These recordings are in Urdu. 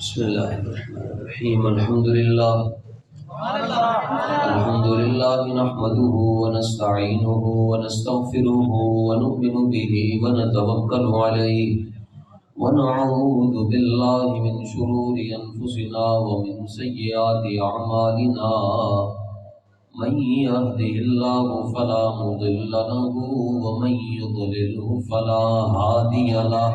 بسم اللہ الرحمن الرحیم الحمد للہ نحمده ونستعینه ونستغفره ونؤمن به ونتوکل علیہ ونعوذ باللہ من شرور انفسنا ومن سیئات اعمالنا من يهده الله فلا مضل له ومن يضلله فلا هادي له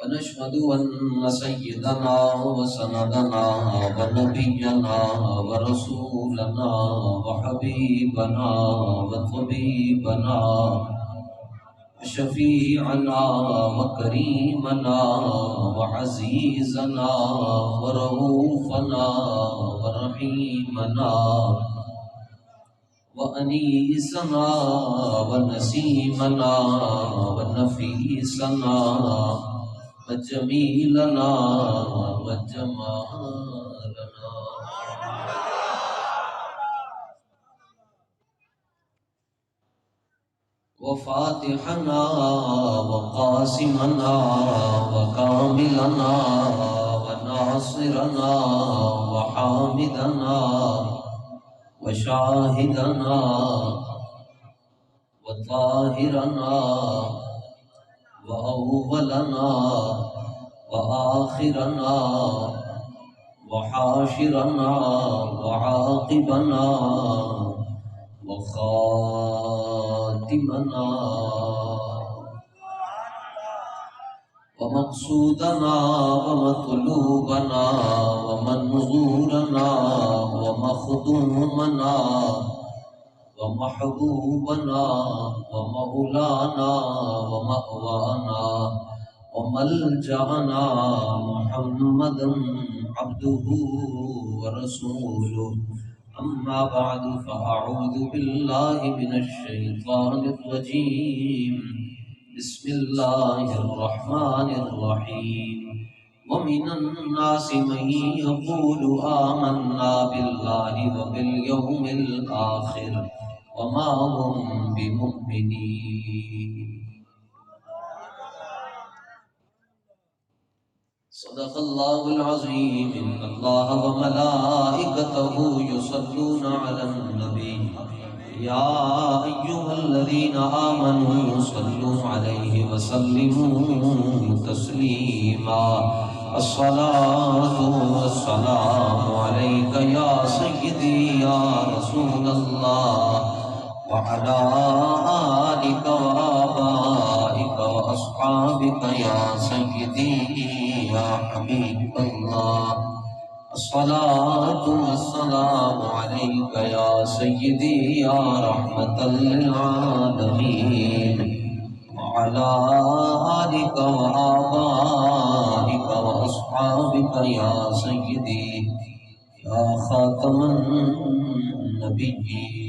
ونشهد أن سيدنا وسندنا ونبينا ورسولنا وحبيبنا وطبيبنا وشفيعنا وكريمنا وعزيزنا ورؤوفنا ورحيمنا وأنيسنا ونسيمنا ونفيسنا وجميلنا وجمالنا وفاتحنا وقاسمنا وكاملنا وناصرنا وحامدنا وشاهدنا وطاهرنا وأولنا وآخرنا وحاشرنا وعاقبنا وخاتمنا ومقصودنا ومطلوبنا ومنظورنا ومخدومنا ومحبوبنا ومولانا ومأوانا وملجأنا محمد عبده ورسوله أما بعد فأعوذ بالله من الشيطان الرجيم بسم الله الرحمن الرحيم ومن الناس من يقول آمنا بالله وباليوم الآخر وما هم بمؤمنين صدق الله العظيم إن الله وملائكته يصلون على النبي يا أيها الذين آمنوا صلوا عليه وسلموا تسليما الصلاة والسلام عليك يا سيدي يا رسول الله وعلى آلك وآبائك وأصحابك يا سيدي يا حبيب الله الصلاة والسلام عليك يا سيدي يا رحمة للعالمين وعلى آلك وآبائك وأصحابك يا سيدي يا خاتم النبيين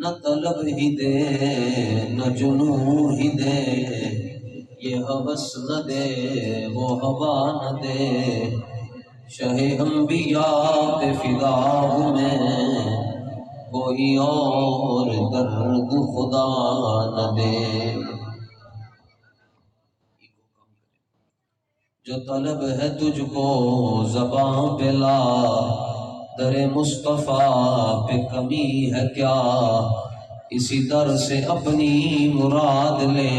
نہ طلب ہی دے نہ جنون ہی دے یہ ہوس نہ دے وہ ہوا نہ دے شہ انبیاء پہ فدا ہوں میں کوئی اور درد خدا نہ دے جو طلب ہے تجھ کو زباں پہ لا در مصطفیٰ پہ کمی ہے کیا اسی در سے اپنی مراد لے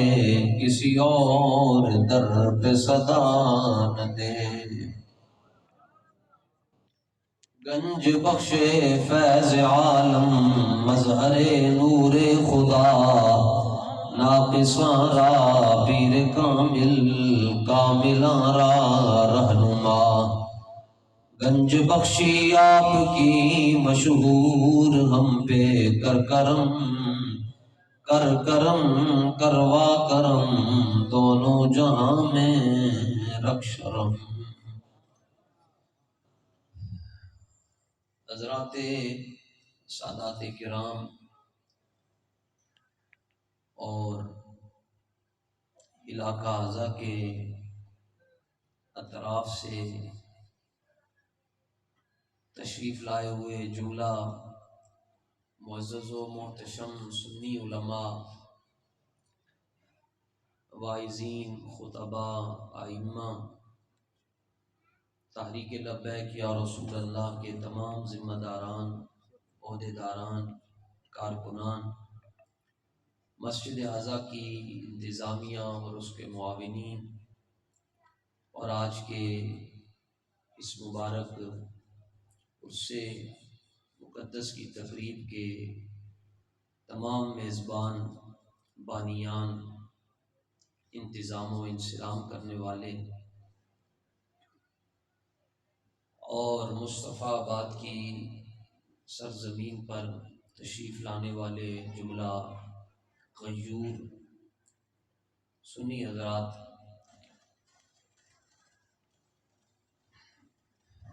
کسی اور در پہ صدا نہ دے گنج بخش فیض عالم مظہر نور خدا ناقصاں را پیر کامل کاملاں را رہنما گنج بخشی آپ کی مشہور ہم پہ کر کرم کروا دونوں جہاں میں رکھ شرم۔ حضرات سادات کرام اور علاقہ اعضاء کے اطراف سے تشریف لائے ہوئے جملہ معزز و محتشم سنی علماء، واعظین، خطباء، ائمہ، تحریک لبیک یا رسول اللہ کے تمام ذمہ داران، عہدیداران، کارکنان، مسجد اعظہ کی انتظامیہ اور اس کے معاونین، اور آج کے اس مبارک عرص مقدس کی تقریب کے تمام میزبان، بانیان، انتظام و انصرام کرنے والے اور مصطفیٰ آباد کی سرزمین پر تشریف لانے والے جملہ غیور سنی حضرات،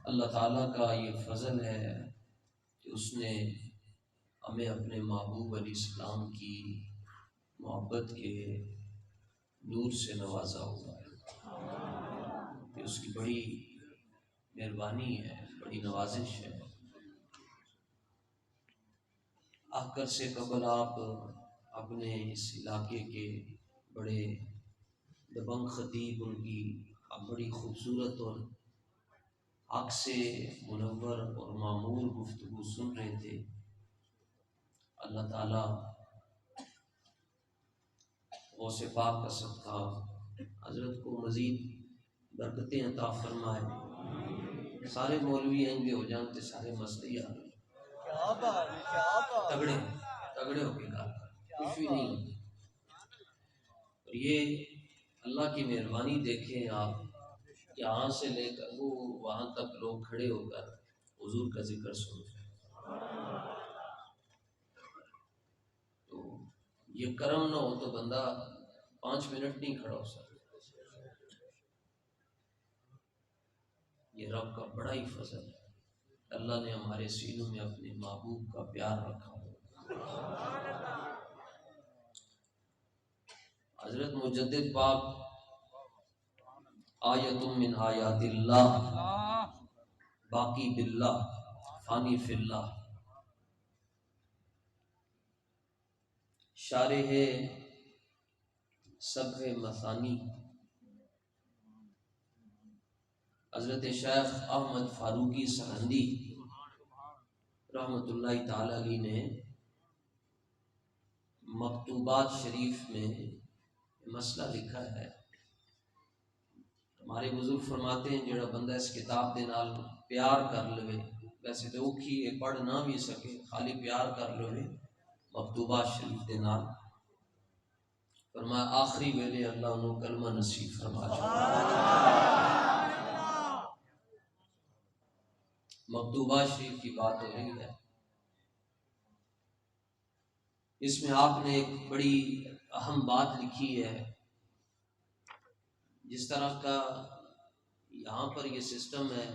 اللہ تعالیٰ کا یہ فضل ہے کہ اس نے ہمیں اپنے محبوب علیہ السلام کی محبت کے نور سے نوازا ہوا ہے، کہ اس کی بڑی مہربانی ہے، بڑی نوازش ہے۔ آخر سے قبل آپ اپنے اس علاقے کے بڑے دبنگ خطیب، ان کی بڑی خوبصورت اور حق سے منور اور معمول گفتگو سن رہے تھے۔ اللہ تعالیٰ غوث پاک کا صدقہ حضرت کو مزید برکتیں عطا فرمائے۔ سارے مولوی آئیں گے ہو جانتے سارے مسئلے ہی آ گئے، تگڑے تگڑے ہو کے کہا کچھ بھی نہیں ہوتا۔ اور یہ اللہ کی مہربانی دیکھیں آپ، یہاں سے لے کر وہ وہاں تک لوگ کھڑے ہو کر حضور کا ذکر سن رہے ہیں۔ تو یہ کرم نہ ہو تو بندہ 5 منٹ نہیں کھڑا ہو سکتا۔ یہ رب کا بڑا ہی فضل ہے، اللہ نے ہمارے سینوں میں اپنے محبوب کا پیار رکھا ہو۔ حضرت مجدد پاک آیت من آیات اللہ باقی باللہ فانی فی اللہ، شارح سبع مثانی حضرت شیخ احمد فاروقی سرہندی رحمۃ اللہ تعالی علیہ نے مکتوبات شریف میں مسئلہ لکھا ہے۔ ہمارے بزرگ فرماتے ہیں جڑا بندہ اس کتاب دے نال پیار کر لوے، ویسے تو اوکھی ہے پڑھ نہ بھی سکے، خالی پیار کر لوے مکتوبات شریف دے نال، فرمایا آخری ویلے اللہ انہوں کلمہ نصیب فرما چھوڑا۔ مکتوبات شریف کی بات ہو رہی ہے، اس میں آپ نے ایک بڑی اہم بات لکھی ہے۔ جس طرح کا یہاں پر یہ سسٹم ہے،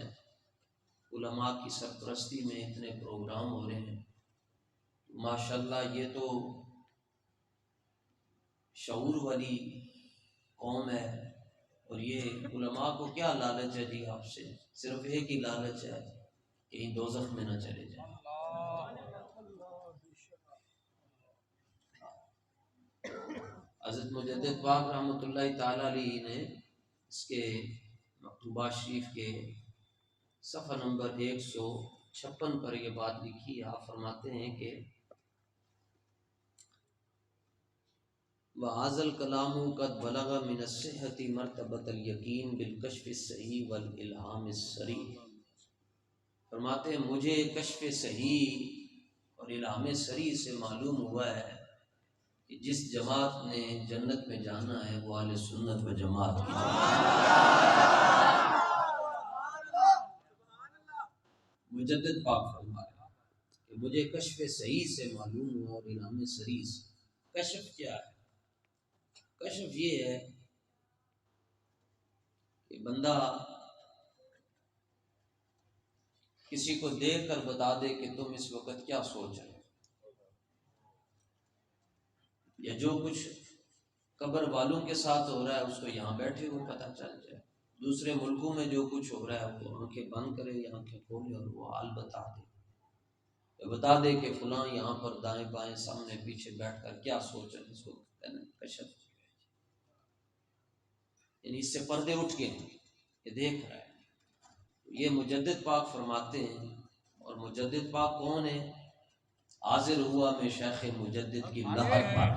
علماء کی سرپرستی میں اتنے پروگرام ہو رہے ہیں، ماشاءاللہ یہ تو شعور والی قوم ہے۔ اور یہ علماء کو کیا لالچ ہے جی آپ سے؟ صرف ایک ہی لالچ ہے، کہیں دوزخ میں نہ چلے جائیں۔ حضرت مجدد پاک رحمۃ اللہ تعالی علیہ نے اس کے مکتوبات شریف کے صفحہ نمبر 156 پر یہ بات لکھی ہے۔ آپ فرماتے ہیں کہ وَهَذَا الْكَلَامُ قَدْ بَلَغَ مِنَ الصِّحَّةِ مَرْتَبَةَ الْيَقِينِ بِالْكَشْفِ الصَّحِيحِ وَالْإِلْهَامِ الصَّرِيحِ، فرماتے ہیں مجھے کشف صحیح اور الہام صریح سے معلوم ہوا ہے کہ جس جماعت نے جنت میں جانا ہے وہ اہل سنت و جماعت کی جماعت ہے۔ مجدد پاک فرما رہے ہیں کہ مجھے کشف صحیح سے معلوم ہوا اور الہام صریح سے۔ کشف کیا ہے؟ کشف یہ ہے کہ بندہ کسی کو دیکھ کر بتا دے کہ تم اس وقت کیا سوچ رہے ہو، یا جو کچھ قبر والوں کے ساتھ ہو رہا ہے اس کو یہاں بیٹھے ہوئے پتہ چل جائے، دوسرے ملکوں میں جو کچھ ہو رہا ہے وہ آنکھیں بند کرے یا آنکھیں کھولے اور وہ حال بتا دے کہ فلاں یہاں پر دائیں بائیں سامنے پیچھے بیٹھ کر کیا سوچ رہے ہیں، اس کو کہنا کشف، یعنی اس سے پردے اٹھ گئے، یہ دیکھ رہا ہے۔ یہ مجدد پاک فرماتے ہیں، اور مجدد پاک کون ہے؟ حاضر ہوا میں شیخ مجدد کی لہر پر۔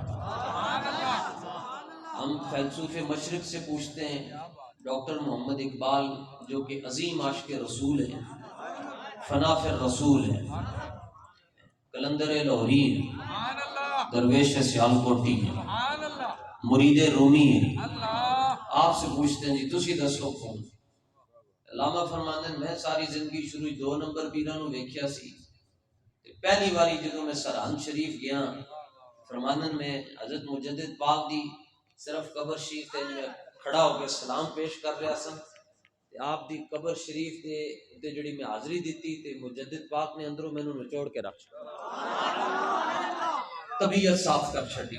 ہم فیلسوف مشرق سے پوچھتے ہیں، ڈاکٹر محمد اقبال جو کہ عظیم عاشق رسول ہیں، فنا فی الرسول ہیں، کلندر لاہوری ہیں، درویش سیالکوٹی ہیں، مرید رومی ہیں، آپ سے پوچھتے ہیں جی تسی دسو کون؟ علامہ فرماندے میں ساری زندگی شروع 2 نمبر پیروں نو ویکھیا سی، پہلی باری جدوں میں سرہند شریف گیا فرماندن میں حضرت مجدد پاک دی صرف قبر شریف تے میں کھڑا ہو کے سلام پیش کر رہا سن، تے آپ دی قبر شریف تے جڑی میں حاضری دیتی تے مجدد پاک نے اندروں مینوں نچوڑ کے رکھ طبیعت صاف کر چھڈی۔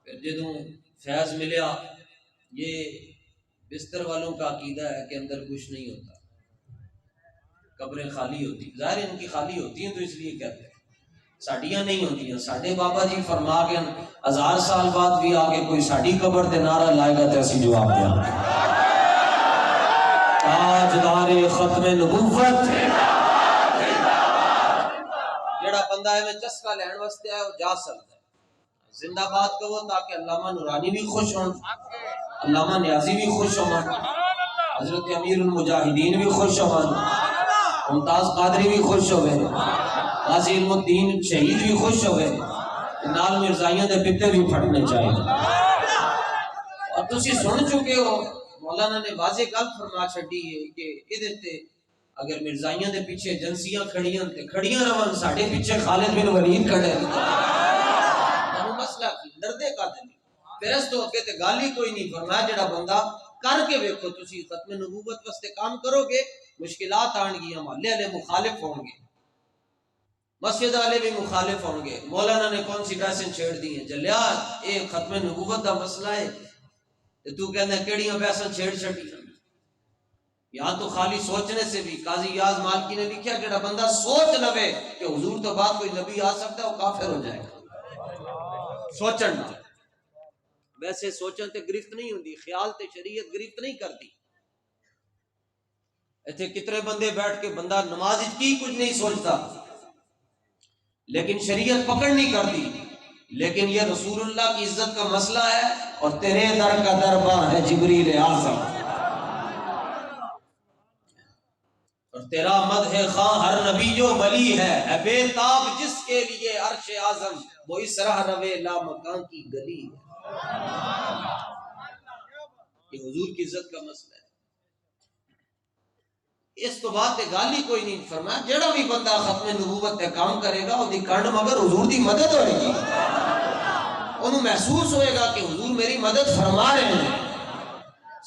پھر جدوں فیض ملیا، یہ بستر والوں کا عقیدہ ہے کہ اندر کچھ نہیں ہوتا، قبریں خالی ہوتی، ظاہر ان کی خالی ہوتی ہیں تو اس لیے کہتے ہیں، ساڈیاں نہیں ہوتی ہیں۔ ساڈے بابا جی فرما گئے 1000 سال بعد بھی آگے کوئی ساڈی قبر تے نعرہ لائے گا تے اسی جواب دیں گے، تاجدار ختم نبوت، جڑا بندہ ہے میں چسکا لین واسطے ہے وہ جا سکتا ہے، زندہ باد کہو تاکہ علامہ نورانی بھی خوش ہوں، علامہ نیازی بھی خوش ہوں، حضرت امیر المجاہدین بھی خوش ہوں، ممتاز قادری بھی خوش ہوئے، غازی علم الدین شہید بھی خوش ہوئے، نال مرزائیوں دے پتے بھی پھٹنے چاہیے۔ اور تسی سن چکے ہو مولانا نے واضح گل فرما چھڈی ہے کہ ادھر تے اگر مرزائیوں دے پیچھے ایجنسیاں کھڑیاں تے کھڑیاں رہن، ساڈے پیچھے خالد بن ولید کھڑے، مسئلہ دردے کا دل پھر اس تو اگے تے گل ہی کوئی نہیں۔ فرمایا جڑا بندہ کر کے ویکھو، تسی ختم نبوت واسطے کام کرو گے، مشکلات آن گیا، محلے والے مخالف ہوں گے، مسجد والے بھی مخالف ہوں گے، مولانا نے کون سی بحثیں چھیڑ دی ہیں، جلیا اے ختم نبوت دا مسئلہ ہے تے تو کہنا کیڑیاں بحثیں چھیڑ چھڑی، یہاں تو خالی سوچنے سے بھی۔ قاضی یاز مالکی نے لکھا جڑا بندہ سوچ لوے کہ حضور تو بعد کوئی نبی آ سکتا ہے وہ کافر ہو جائے گا، سوچن نہ، ویسے سوچن تے گرفت نہیں ہوندی، خیال تے شریعت گرفت نہیں کرتی۔ ایتھے کتنے بندے بیٹھ کے بندہ نماز کی کچھ نہیں سوچتا لیکن شریعت پکڑ نہیں کرتی، لیکن یہ رسول اللہ کی عزت کا مسئلہ ہے، اور تیرے در کا درباں ہے جبریل اعظم، اور تیرا مدح خواں ہر نبی جو ولی ہے، اے بے تاب جس کے لیے عرش اعظم، وہ اس راہ روے لا مکان کی گلی ہے۔ یہ حضور کی عزت کا مسئلہ ہے، اس تو بات گل ہی کوئی نہیں۔ فرمایا جڑا بھی بندہ ختم نبوت تے کام کرے گا وہ دی کنڈ مگر حضور دی مدد ہوئے گی، انہوں محسوس ہوئے گا کہ حضور میری مدد فرما رہے ہیں۔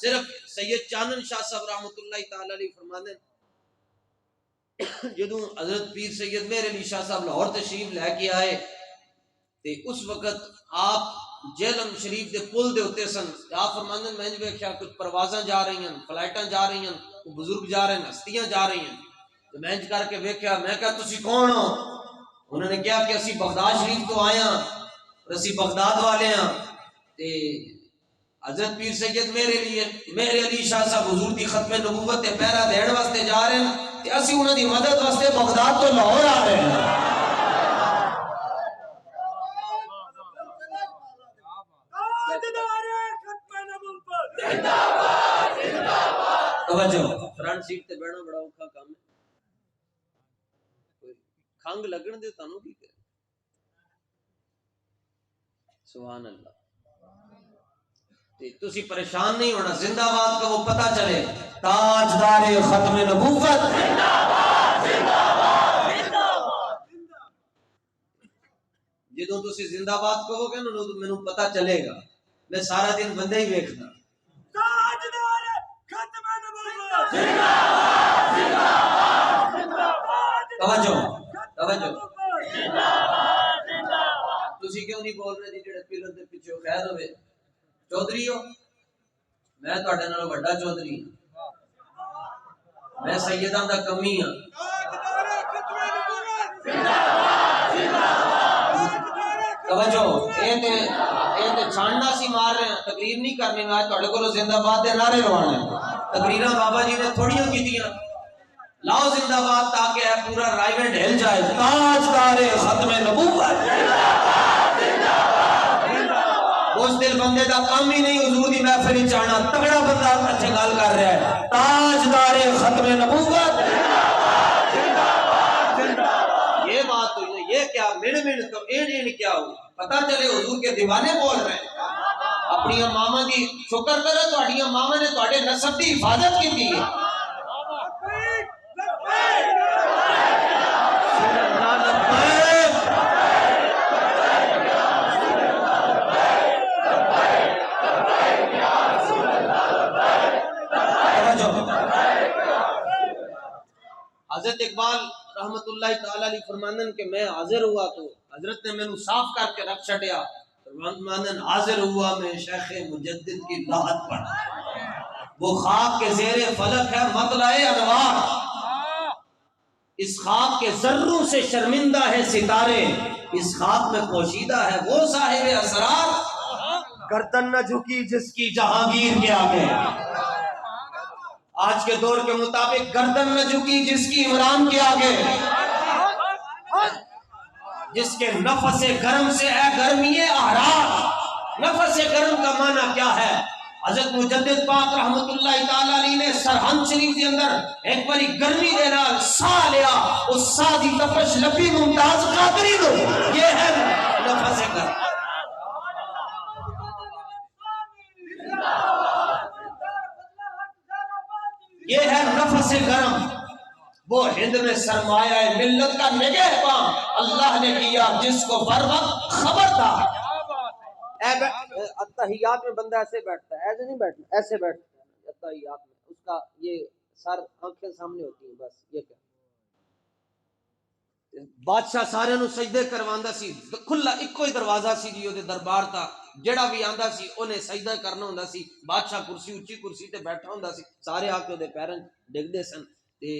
صرف سید چانن شاہ صاحب رحمۃ اللہ تعالی علیہ فرمانے جدوں حضرت پیر سید مہر علی شاہ صاحب لاہور تشریف لے کے آئے تے اس وقت آپ جہلم شریف دے پل دے ہوتے سن، آپ فرماندے میں نے ویکھیا کچھ پروازاں جا رہی ہیں، فلائٹاں جا رہی ہیں، بزرگ جا رہے ہیں، ہستیاں جا رہی ہیں، تو میں کر کے ویکھیا، میں کہا تسی کون ہو؟ انہوں نے کہا کہ اسی بغداد شریف تو آئے ہیں اور اسی بغداد والے ہیں، تے حضرت پیر سید مہر علی شاہ صاحب حضور دی ختم نبوت تے پہرا دین واسطے جا رہے ہیں تے اسی انہاں دی مدد واسطے بغداد تو لاہور آ رہے ہیں۔ توجہ، فرنٹ سیٹ تے بیٹھنا بڑا اوکھا کام ہے، کوئی کھنگ لگن دے تانوں کی کرے، سبحان اللہ۔ تسی پریشان نہیں ہونا، زندہ باد کا وہ پتہ چلے، تاجدار ختم نبوت زندہ باد، زندہ باد، زندہ باد۔ جدوں تسی زندہ باد کہو گے نا تو مینوں پتہ چلے گا میں سارا دن بندے ہی ویکھدا تاجدار ختم نبوت توجہ توجہ تسی کیوں نہیں بول رہے جی جڑے پلر دے پیچھے خیر ہوئے چودھری ہو میں تواڈے نال بڑا چودھری ہوں میں سیداں دا کمی ہاں توجہ اے تے چھاننا سی مار رہے ہیں تقریر نہیں کرنی میں تواڈے کولوں زندہ باد دے نعرے لوانے تقریراں بابا جی نے تھوڑیاں کیتیاں لاؤ زندہ باد تاکہ ہے پورا رائیونڈ ہل جائے تاجدار ختم نبوت اس دل بندے دا کام ہی نہیں حضور دی محفل وچ آنا تگڑا بندہ اچھے گل کر رہا ہے تاجدار ختم نبوت یہ بات ہوئی ہے یہ کیا مڑ تو این کیا ہو پتہ چلے حضور کے دیوانے بول رہے ہیں اپنی ماما دی شکر کرو تہاڈی ماما نے تہاڈے نسب دی حفاظت کی ہے حضرت اقبال رحمت اللہ تعالی علیہ فرمانن کہ میں حاضر ہوا تو حضرت نے میں صاف کر کے رکھ چھڑیا فرمانن حاضر ہوا میں شیخ مجدد کی لاحت پر وہ خاک کے زیر فلک ہے مطلع انوار اس خاک کے ذروں سے شرمندہ ہے ستارے اس خاک میں پوشیدہ ہے وہ صاحب اسرار گردن نہ جھکی جس کی جہانگیر کے آگے آج کے دور کے مطابق گردن نہ جھکی جس کی عمران کے آگے جس کے نفس گرم سے ہے گرمی احرار نفس گرم کا معنی کیا ہے حضرت مجدد پاک رحمت اللہ تعالی علیہ نے سرہند شریف کے اندر ایک بڑی گرمی دے نال سا لیا اس سا دی تپش لبی ممتاز قادری دو یہ ہے نفس گرم یہ ہے نفس گرم وہ ہند میں سرمایہ ملت کا نگہباں اللہ نے کیا جس کو بر وقت خبر تھا اتحیات میں بندہ ایسے بیٹھتا ہے ایسے نہیں بیٹھتا ایسے بیٹھتا ہے اتحیات میں اس کا یہ سر آنکھیں سامنے ہوتی ہیں بس یہ کیا بادشاہ سارے نو سجدے کرواندا سی کھلا ایکو ہی دروازہ سی جی اودے دربار تا جڑا بھی آندا سی اونے سجدہ کرنا ہوندا سی بادشاہ کرسی اونچی کرسی تے بیٹھا ہوندا سی سارے آ کے اودے پیرن ڈگدے سن تے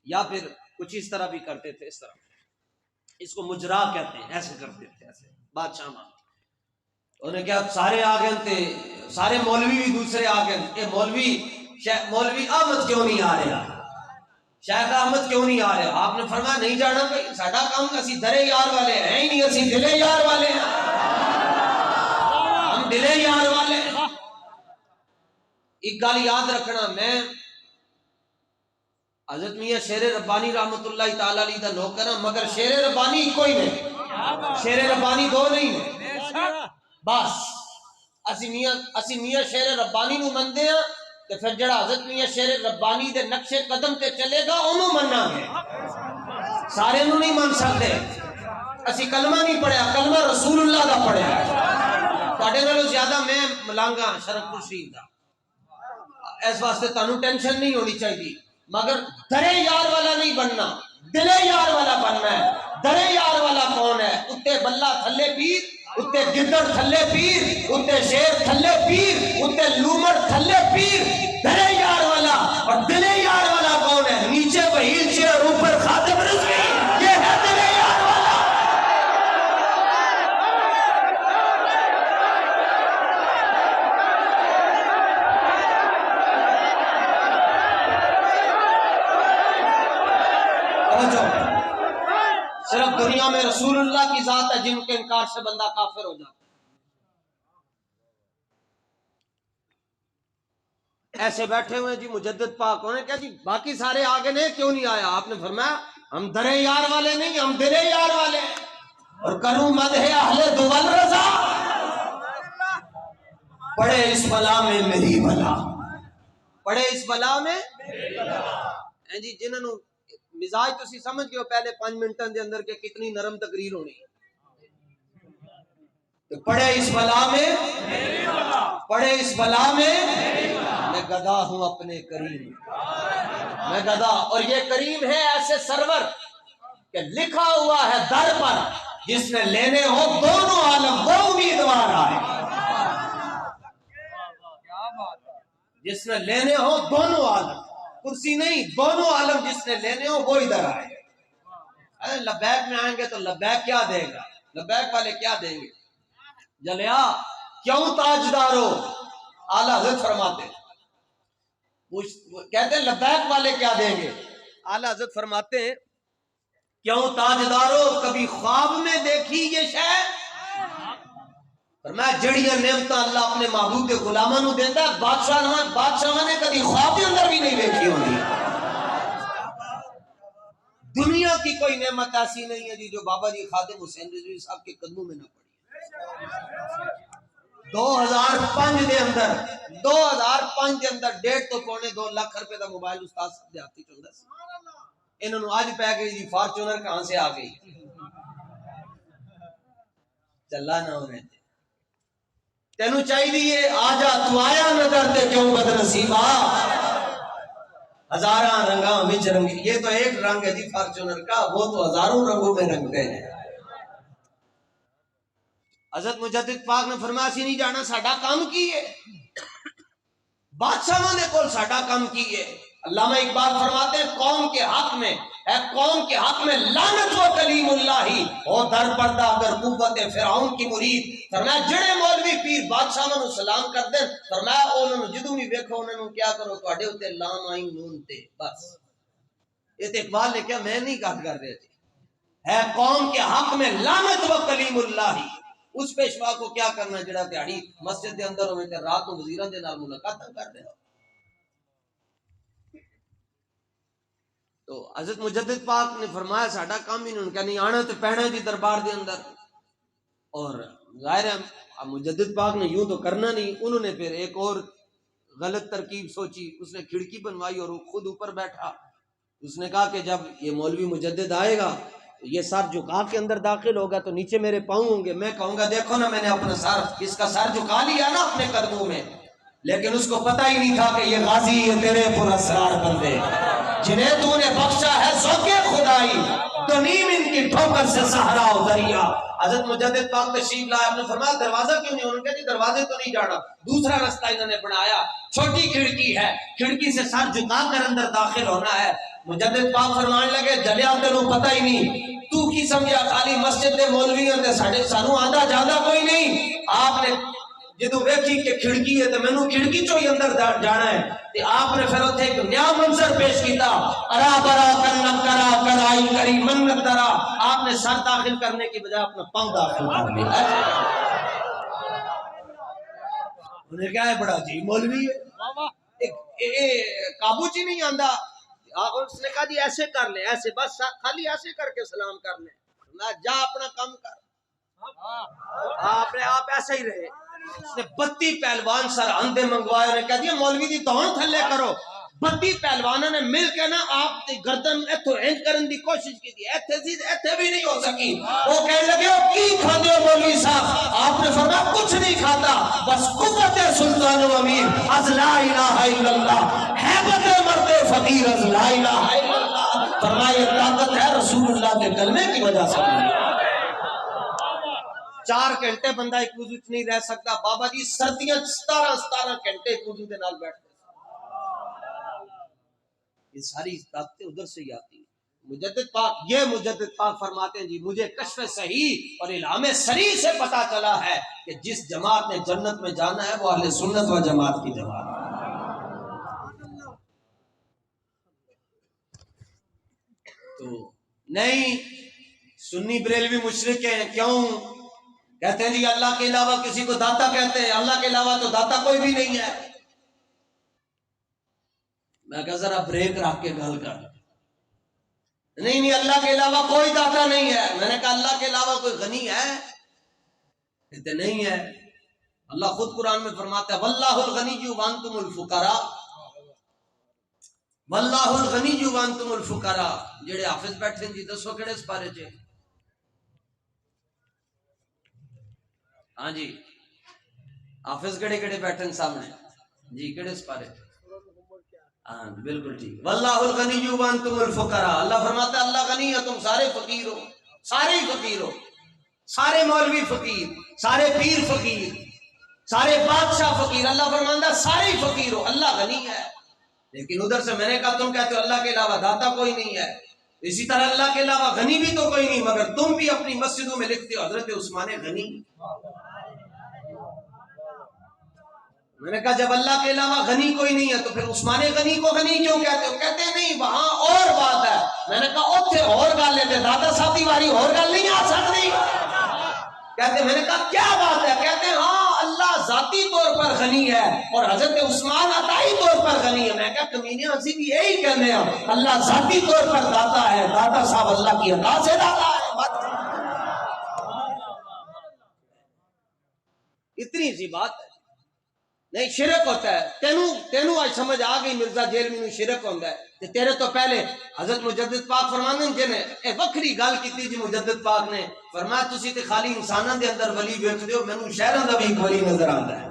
یا پھر کچھ اس طرح بھی کرتے تھے اس طرح اس کو مجرا کہتے ہیں ایسے کرتے تھے ایسے بادشاہ ماں انہیں کیا سارے آ گئے تے سارے مولوی بھی دوسرے آ گئے اے مولوی احمد کیوں نہیں آ رہا شیخ احمد کیوں نہیں آ رہے آپ نے فرمایا نہیں جانا بھائی ساڈا کام اسی درے یار والے ہیں ہی نہیں اسی دلے یار والے ہیں ہم دلے یار والے ہیں ایک گل یاد رکھنا میں حضرت میاں شیر ربانی رحمت اللہ تعالی علیہ دا نوکر ہوں مگر شیر ربانی کوئی نہیں شیر ربانی دو نہیں بس اسی میاں شیر ربانی نو مندے ہیں تے پھر جڑا حضرت میاں شیر ربانی دے نقش قدم تے چلے گا انہوں مننا ہے سارے نو نہیں من سکتے اسی کلمہ نہیں پڑھیا کلمہ رسول اللہ دا پڑھیا تواڈے نالوں زیادہ میں ملانگا شرف شریف دا اس واسطے تانوں ٹینشن نہیں ہونی چاہیے مگر درے یار والا نہیں بننا دلے یار والا بننا ہے درے یار والا کون ہے اتے بلہ تھلے پیر اتے گدڑ تھلے پیر اتے شیر تھلے پیر اتے لومڑ تھلے پیر درے یار والا اور دلے یار والا کون ہے نیچے وہیل چیئر اوپر خاتم رضوی یہ ہے دلے یار والا صرف دنیا میں رسول اللہ کی ذات ہے جن کے انکار سے بندہ کافر ہو جاتا ایسے بیٹھے ہوئے جی مجدد پاک ہونے کیا جی باقی سارے آگے نہیں کیوں نہیں آیا آپ نے فرمایا ہم درے یار والے نہیں ہم دلے یار والے اور کروں مدح اہل دول رضا پڑے اس بلا میں میری بلا پڑے اس بلا میں جی جنہوں مزاج تو سمجھ گئے پہلے 5 منٹوں دے اندر کہ کتنی نرم تقریر ہونی تو پڑے اس بلا میں، پڑے اس بلا میں، میں گدا ہوں اپنے کریم، میں گدا، اور یہ کریم ہے ایسے سرور کہ لکھا ہوا ہے در پر جس نے لینے ہو دونوں عالم وہ امیدوار آئے، جس نے لینے ہو دونوں عالم، کرسی نہیں، دونوں عالم جس نے لینے ہو وہ ادھر آئے۔ ارے لبیک میں آئیں گے تو لبیک کیا دے گا، لبیک والے کیا دیں گے؟ جلیا کیوں تاجدارو، اعلیٰ حضرت فرماتے ہیں، کہتے ہیں لبیک والے کیا دیں گے؟ اعلیٰ حضرت فرماتے ہیں کیوں تاجدارو کبھی خواب میں دیکھی یہ شے؟ فرمایا جڑیاں نعمتاں اللہ اپنے محبوب کے غلاماں نو دیندا ہے، بادشاہ نے کبھی خواب کے اندر بھی نہیں دیکھی ہوگی۔ دنیا کی کوئی نعمت ایسی نہیں ہے جی جو بابا جی خادم حسین رضوی صاحب کے قدموں میں نہ پڑی۔ 2005 دے اندر 2005 دے اندر 1.5 تو 2.25 لاکھ روپے دا موبائل استاد صاحب دے ہاتھ چ ہوندا سی، انہوں نے آج پہ گئی جی فارچونر کہاں سے آ گئی، چلا نہ ہونے تے تینوں چاہیے آ جا تو آیا نظر تے کیوں بد نصیبا، ہزاراں رنگاں وچ رنگی، یہ تو ایک رنگ ہے جی فارچونر کا، وہ تو ہزاروں رنگوں میں رنگتے ہیں۔ حضرت مجدد پاک نے فرمایا سی نہیں جانا ساڈا کام کی ہے، بادشاہوں نے کول ساڈا کام کی ہے۔ علامہ اقبال فرماتے ہیں قوم کے حق میں، اے قوم کے حق میں لعنت و کلیم اللہ ہی او در پردہ اگر قوت فرعون کی مرید۔ فرمایا جڑے مولوی پیر بادشاہوں نو سلام کر دین، فرمایا انہوں نے جدوں بھی ویکھو انہوں نے کیا کرو تواڈے اوتے لام آئی نون تے، بس یہ تے اقبال نے کہا میں نہیں گل کر رہے تھے، ہے قوم کے حق میں لعنت و کلیم اللہ ہی۔ اس پیشوا کو کیا کرنا جڑا دیہڑی مسجد دے اندر ہوے تے رات نو وزیراں دے نال ملاقات کر رہے ہو۔ تو حضرت مجدد پاک نے فرمایا ساڈا کام ہی نہیں، کہ نہیں آنا تو پہنا جی دربار دے اندر، اور ظاہر ہے مجدد پاک نے یوں تو کرنا نہیں، انہوں نے پھر ایک اور غلط ترکیب سوچی، اس نے کھڑکی بنوائی اور وہ خود اوپر بیٹھا، اس نے کہا کہ جب یہ مولوی مجدد آئے گا یہ سر جھکا کے اندر داخل ہوگا تو نیچے میرے پاؤں ہوں گے، میں کہوں گا دیکھو نا میں نے اپنا سر اس کا سر جھکا لیا نا اپنے قدموں میں، لیکن اس کو پتہ ہی نہیں تھا کہ یہ غازی یہ تیرے پر اسرار بندے جنہیں تو نے بخشا ہے ذوق خدائی، تو نیم ان کی ٹھوکر سے سہارا و دریا۔ حضرت مجدد پاک تشریف لائے، آپ نے فرمایا دروازہ کیوں نہیں؟ انہوں نے کہا جی دروازے تو نہیں جانا، دوسرا رستہ انہوں نے بنایا، چھوٹی کھڑکی ہے، کھڑکی سے سر جھکا کر اندر داخل ہونا ہے۔ مجدد پاک فرمان لگے جلیا تینوں پتہ ہی نہیں، تو کی سمجھا خالی مسجد دے مولویوں تے ساڈے سانوں آندا جاندا کوئی نہیں۔ آپ نے جدو ویکھی کہ کھڑکی ہے تو مینوں کھڑکی چوں ہی اندر جانا ہے، تے آپ نے پھر اتنے ایک نیا منظر پیش کیتا، ارا برا کنک کرا کرائی کری منت درا، آپ نے سر داخل کرنے کی بجائے اپنا پاؤں داخل کر لیا۔ انہیں کیا ہے بڑا جی مولوی ہے قابو چی نہیں آندا، اس نے کہا جی ایسے کر لے، ایسے بس خالی ایسے کر کے سلام کر لے، میں جا اپنا کام کر، آپ ایسے ہی رہے۔ اس نے 32 پہلوان سر اندے منگوائے، انہیں کہہ دیا مولوی دی توڑ تھلے کرو، 32 پہلوانوں نے مل کے نا آپ دی گردن ایتھو اینج کرن دی کوشش کی تھی، ایتھے بھی نہیں ہو سکی۔ وہ کہنے لگے ہو کی کھاتے ہو مولوی صاحب؟ آپ نے فرمایا کچھ نہیں کھاتا، بس قوت سلطان و امیر از لا الہ الا اللہ، حیبت مرد فقیر از لا الہ الا اللہ۔ فرمایا یہ طاقت ہے رسول اللہ کے کلمے کی وجہ سے۔ 4 گھنٹے بندہ ایک وضو نہیں رہ سکتا، بابا جی سردیاں 17 گھنٹے ایک وضو دے نال بیٹھتے، یہ ساری طاقتیں ادھر سے ہی آتی ہیں۔ مجدد پاک فرماتے ہیں جی مجھے کشف صحیح اور الہام صریح سے پتا چلا ہے کہ جس جماعت نے جنت میں جانا ہے وہ اہل سنت و جماعت کی جماعت ہے۔ تو نہیں سنی بریلوی مشرک ہیں، کیوں کہتے ہیں جی اللہ کے علاوہ کسی کو داتا کہتے ہیں، اللہ کے علاوہ تو داتا کوئی بھی نہیں ہے۔ میں کہا ذرا بریک رکھ کے گل کر، نہیں اللہ کے علاوہ کوئی داتا نہیں ہے۔ میں نے کہا اللہ کے علاوہ کوئی غنی ہے؟ کہتے نہیں ہے۔ اللہ خود قرآن میں فرماتا ہے واللہ الغنی وانتم الفقراء، واللہ الغنی وانتم الفقراء۔ جڑے حافظ بیٹھے جی دسو کہڑے سپارے چ؟ ہاں جی حافظ کڑے کڑے بیٹھن سامنے جی کڑے سپارے ہاں بالکل ٹھیک واللہ الغنی وانتم الفقراء اللہ فرماتا ہے اللہ غنی ہے تم سارے فقیر ہو سارے ہی فقیر ہو سارے مولوی فقیر سارے پیر فقیر سارے بادشاہ فقیر اللہ فرماتا ہے سارے ہی فقیر ہو اللہ غنی ہے لیکن ادھر سے میں نے کہا تم کہتے ہو اللہ کے علاوہ داتا کوئی نہیں ہے اسی طرح اللہ کے علاوہ غنی بھی تو کوئی نہیں مگر تم بھی اپنی مسجدوں میں لکھتے ہو حضرت عثمان غنی میں نے کہا جب اللہ کے علاوہ غنی کوئی نہیں ہے تو پھر عثمان غنی کو غنی کیوں کہتے ہو کہتے ہیں نہیں وہاں اور بات ہے میں نے کہا اوتھے اور گل لیتے دادا صاحب واری اور گل نہیں آ سکتی کہتے میں نے کہا کیا بات ہے کہتے ہیں ہاں اللہ ذاتی طور پر غنی ہے اور حضرت عثمان عطائی طور پر غنی ہے میں کہا کمینیاں اسی بھی یہی کہنے ہیں اللہ ذاتی طور پر داتا ہے داتا صاحب اللہ کی عطا سے داتا ہے اتنی سی بات ہے نہیں شرک ہوتا ہے تینوں آج سمجھ آ گئی مرزا جیل میں شرک ہوتا ہے تیرے تو پہلے حضرت مجدد پاک فرمانے جنہیں ایک وکری گل کی جی مجدد پاک نے فرمایا تسی تے خالی انساناں دے اندر ولی ویکھدے ہو مینوں شہراں دا بھی ایک ولی نظر آندا ہے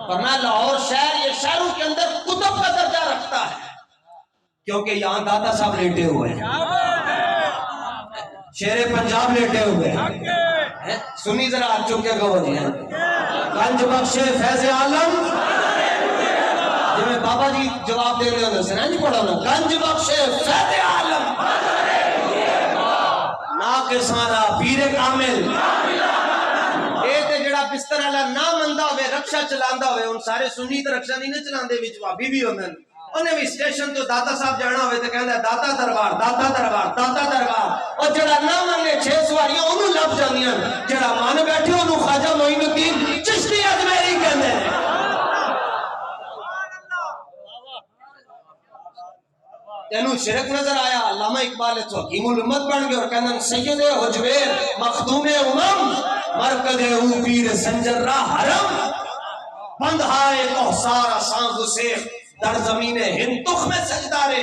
فرمایا لاہور شہر یہ شہروں کے اندر کتب کا درجہ رکھتا ہے کیونکہ یہاں داتا صاحب لیٹے ہوئے ہیں شیر پنجاب لیٹے ہوئے ہیں سنی ذرا آ چکے گا وہ گنج بخش فیض عالم جی میں بابا جی جواب دے رہے ہیں سنا نہیں پڑھا نا گنج بخش فیض عالم ناقصانہ پیر کامل اے تے جڑا بستر والا نہ مندا ہوئے رکشا چلاندا ہوئے ان سارے سنی تے رکشا نہیں چلاندے وچ بھابی بھی ہوندے انہیں بھی اسٹیشن تو داتا صاحب جانا ہوئے تو کہندا ہے داتا دربار داتا دربار داتا دربار اور جڑا نہ منے 6 سواریاں انہوں لب جاندیاں جڑا مان بیٹھے انہوں خواجہ معین الدین چشتی اجمیری کہندے ہیں تینوں شرک نظر آیا علامہ اقبال تو حکیم الامت بن گئے اور کہندے سید حجویر مخدوم امم مرکز او پیر سنجر را حرم بندھائے کوثر سانگ سے در زمین ہند تخ میں سجدارے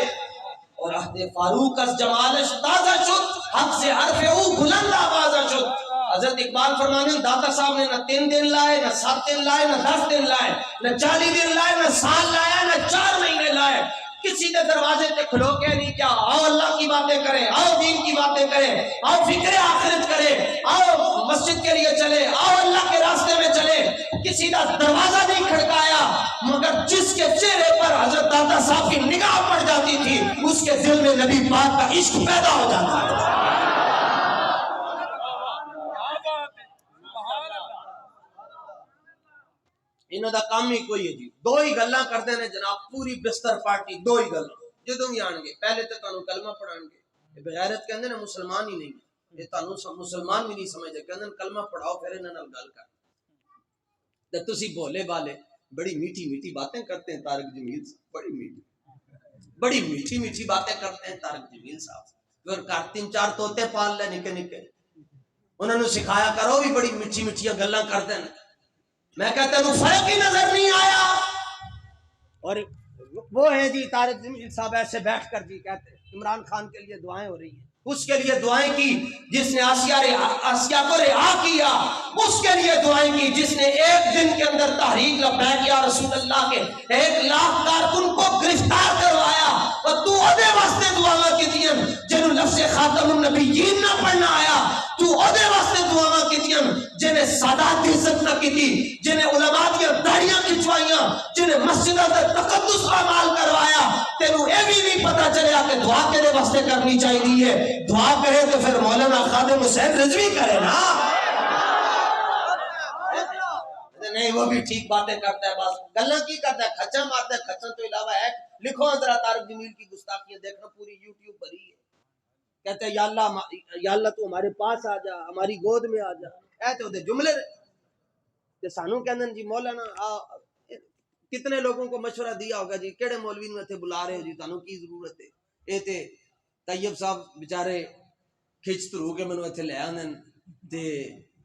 اور عہد فاروق از جمالش تازہ شد حق سے حرف او بلند آوازہ شد حضرت اقبال فرمانے داتا صاحب نے نہ 3 دن لائے نہ 7 دن لائے نہ 10 دن لائے نہ 40 دن لائے نہ سال لائے نہ 4 مہینے لائے کسی نے دروازے تے کھلو کے نہیں کیا آؤ اللہ کی باتیں کریں آؤ دین کی باتیں کریں آؤ فکر آخرت کریں آؤ مسجد کے لیے چلے آؤ اللہ کے راستے میں چلے کسی کا دروازہ نہیں کھڑکایا مگر جس کے چہرے پر حضرت داتا صاحب کی نگاہ پڑ جاتی تھی اس کے دل میں نبی پاک کا عشق پیدا ہو جاتا ہے انہوں دا کام ہی کوئی ہے جی 2 ہی گلاں کردے نے جناب پوری بستر پارٹی 2 ہی گلاں جدوں بھی آن گے پہلے تے تانوں کلمہ پڑھان گے بغیرت کہندے نے مسلمان ہی نہیں یہ تانوں مسلمان بھی نہیں سمجھدے کہندے کلمہ پڑھاؤ پھر انہاں نال گل کر تے تسی بھولے بالے بڑی میٹھی میٹھی باتیں کرتے ہیں طارق جمیل صاحب بڑی میٹھی میٹھی باتیں کرتے ہیں طارق جمیل صاحب پھر گھر 3-4 طوطے پال لے نکے نکے انہاں نوں سکھایا کرو بھی بڑی میٹھی میٹھیاں گلاں کردے ہیں میں کہتا ہوں فرق ہی نظر نہیں آیا اور وہ ہے جی طارق جمیل صاحب ایسے بیٹھ کر جی کہتے ہیں عمران خان کے لیے دعائیں ہو رہی ہیں اس کے لیے دعائیں کی جس نے آسیہ کو رہا کیا اس کے لیے دعائیں کی جس نے 1 دن کے اندر تحریک لبیک یا رسول اللہ کے 1 لاکھ کارکن کو گرفتار کروایا اور تو اودے واسطے دعائیں کیتیاں جنوں لفظ خاتم النبیین نہ پڑھنا آیا تو اودے واسطے دعائیں کیتیاں جنہیں سادات کی عزت نہ کی جنہیں علماء کی داڑیاں کھچوائیاں جنہیں مسجدوں سے تقدس اعمال کروایا تینوں یہ بھی نہیں پتا چلیا کہ دعا کدے واسطے کرنی چاہیے دعا کرے تو پھر مولانا خادم حسین رضوی کرے نا نہیں وہ بھی ٹھیک باتیں کرتا ہے بس گلاں کی کرتا ہے کھچا مارتا ہے کھچا تو علاوہ ہے لکھو ذرا طارق جمیل کی گستاخیاں دیکھنا پوری یوٹیوب پر ہی ہے کہتے ہیں یا اللہ تو ہمارے پاس آ جا ہماری گود میں آ جا اے تے دے جملے تے سانو کہندے جی مولانا کتنے لوگوں کو مشورہ دیا ہوگا جی کیڑے مولوی نوں ایتھے بلا رہے ہو جی تانوں کی ضرورت ہے اے تے طیب صاحب بیچارے کھچ ترو کے مینوں ایتھے لے آندن تے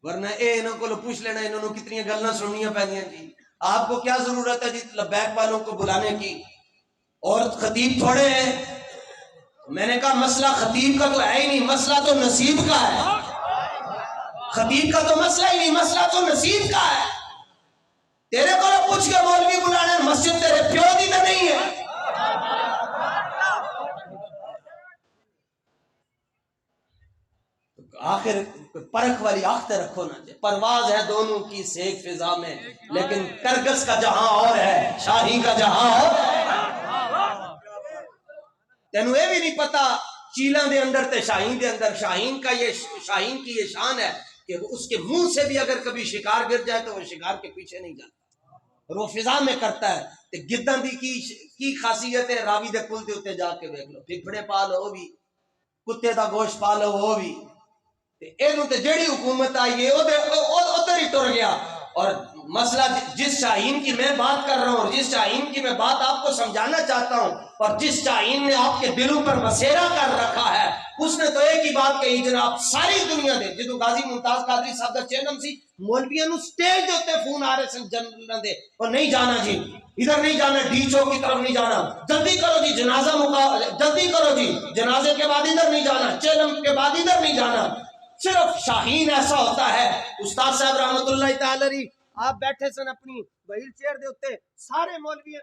ورنہ اے انہاں کولوں پوچھ لینا انہاں نوں کتنی گلاں سننیاں پیندیاں جی آپ کو کیا ضرورت ہے جی لبیک والوں کو بلانے کی اور خطیب تھوڑے ہیں میں نے کہا مسئلہ خطیب کا تو ہے ہی نہیں مسئلہ تو نصیب کا ہے خطیب کا تو مسئلہ ہی نہیں، مسئلہ تو نصیب کا ہے. تیرے کو پوچھ کے مولوی بلانے مسجد تیرے پیو دی تو نہیں ہے. آخر پرکھ والی آخت رکھو نہ جائے. پرواز ہے دونوں کی سیک فضا میں، لیکن کرگس کا جہاں اور ہے، شاہی کا جہاں اور ہے. تینوں یہ بھی نہیں پتا چیلاں دے اندر تے شاہین دے اندر شاہین کی یہ شان ہے کہ اس کے منہ سے بھی اگر کبھی شکار گر جائے تو وہ شکار کے پیچھے نہیں جاتا اور وہ فضا میں کرتا ہے. تے گداں دی کی خاصیت ہے، راوی دے کل دے اوتے جا کے دیکھ لو. پھپڑے پا لو وہ بھی، کتے دا گوشت پا لو وہ بھی. تے جیڑی حکومت آئی ہے ادھر ہی ٹر گیا. اور مسئلہ جس شاہین کی میں بات کر رہا ہوں اور جس شاہین کی میں بات آپ کو سمجھانا چاہتا ہوں اور جس شاہین نے آپ کے دلوں پر بسیرا کر رکھا ہے، اس نے تو ایک ہی بات کہی جناب ساری دنیا دے جدو غازی ممتاز قادری صاحب دا چینم سی مولویاں نو سٹیج دے اوتے فون آ رہے سن جنرل دے اور نہیں جانا جی، ادھر نہیں جانا، ڈی چوک کی طرف نہیں جانا، جلدی کرو جی جنازہ جلدی کرو جی، جنازے کے بعد ادھر نہیں جانا، چینم کے بعد ادھر نہیں جانا. صرف شاہین ایسا ہوتا ہے. استاد صاحب رحمت اللہ تعالی علیہ آپ بیٹھے سن اپنی وہیل چیئر دے اوتے، سارے مولوی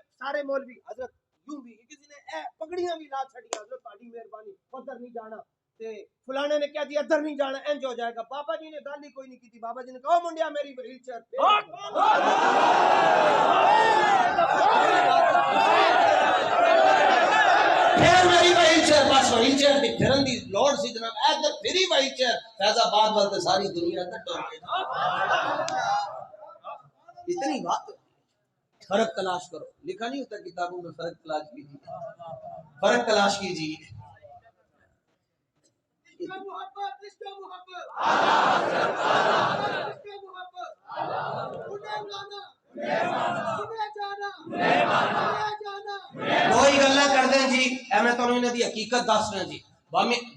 حضرت یوں بھی کسی نے پگڑیاں بھی لا چھڑیاں، حضرت بڑی مہربانی ادھر نہیں جانا تے فلانے نے کہا جی ادھر نہیں جانا انج ہو جائے گا. بابا جی نے گل ہی کوئی نہیں کی. بابا جی نے کہا منڈیا میری وہیل چیئر پھر میری وہیل چیئر بس وہیل چیئر دی پھرن دی لوڑ سی جناب. ادھر پھری وہیل چیئر فیض آباد والے ساری دنیا ادھر ٹر گئی. اتنی بات. فرق تلاش کرو، لکھا نہیں ہوتا کتابوں میں فرق تلاش کیجیے، فرق تلاش کیجیے. دو ہی گلا کرتے ہیں جی، میں تمہیں انہوں دی حقیقت دس رہا جی.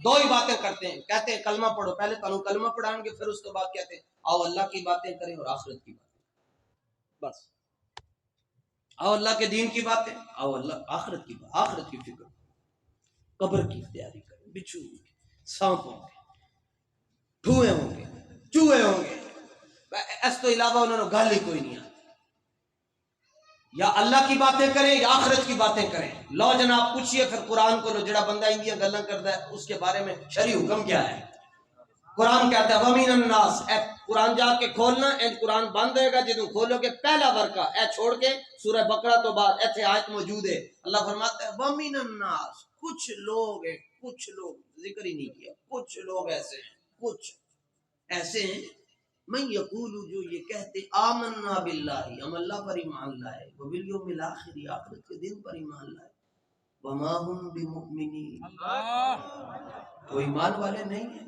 دو ہی باتیں کرتے ہیں، کہتے ہیں کلمہ پڑھو، پہلے تمہیں کلمہ پڑھائیں گے پھر اس کے بعد کہتے ہیں آؤ اللہ کی باتیں کریں اور آخرت کی باتیں. بس آؤ اللہ کے دین کی باتیں، آؤ اللہ آخرت کی بات، آخرت کی فکر، قبر کی تیاری کریں. بچھو ہوں گے، سانپ ہوں گے، ٹھوئے ہوں گے، چوہے ہوں گے، اس تو علاوہ انہوں نے گل ہی کوئی نہیں آتی. یا اللہ کی باتیں کریں یا آخرت کی باتیں کریں. لو جناب پوچھئے پھر قرآن کو، لو جڑا بندہ اندیاں گلاں کردا ہے اس کے بارے میں شرعی حکم کیا ہے. قرآن کہتا ہے وَمِنَ النَّاسِ، اے قرآن جا کے کھولنا، اے قرآن بند ہوئے گا جدوں کھولو گے پہلا ورقہ اے چھوڑ کے سورہ بقرہ تو بعد ایتھے آیت موجود ہے. اللہ فرماتا ہے وَمِنَ النَّاسِ، کچھ لوگ ہیں، کچھ لوگ ذکر ہی نہیں کیا، کچھ لوگ ایسے ہیں، کچھ ایسے ہیں من یقول جو یہ کہتے آمنا باللہ، ہم اللہ پر ایمان لائے، وبالیوم الاخر، آخرت کے دن پر ایمان لائے، وما ہم بمؤمنین، وہ ایمان والے نہیں ہیں.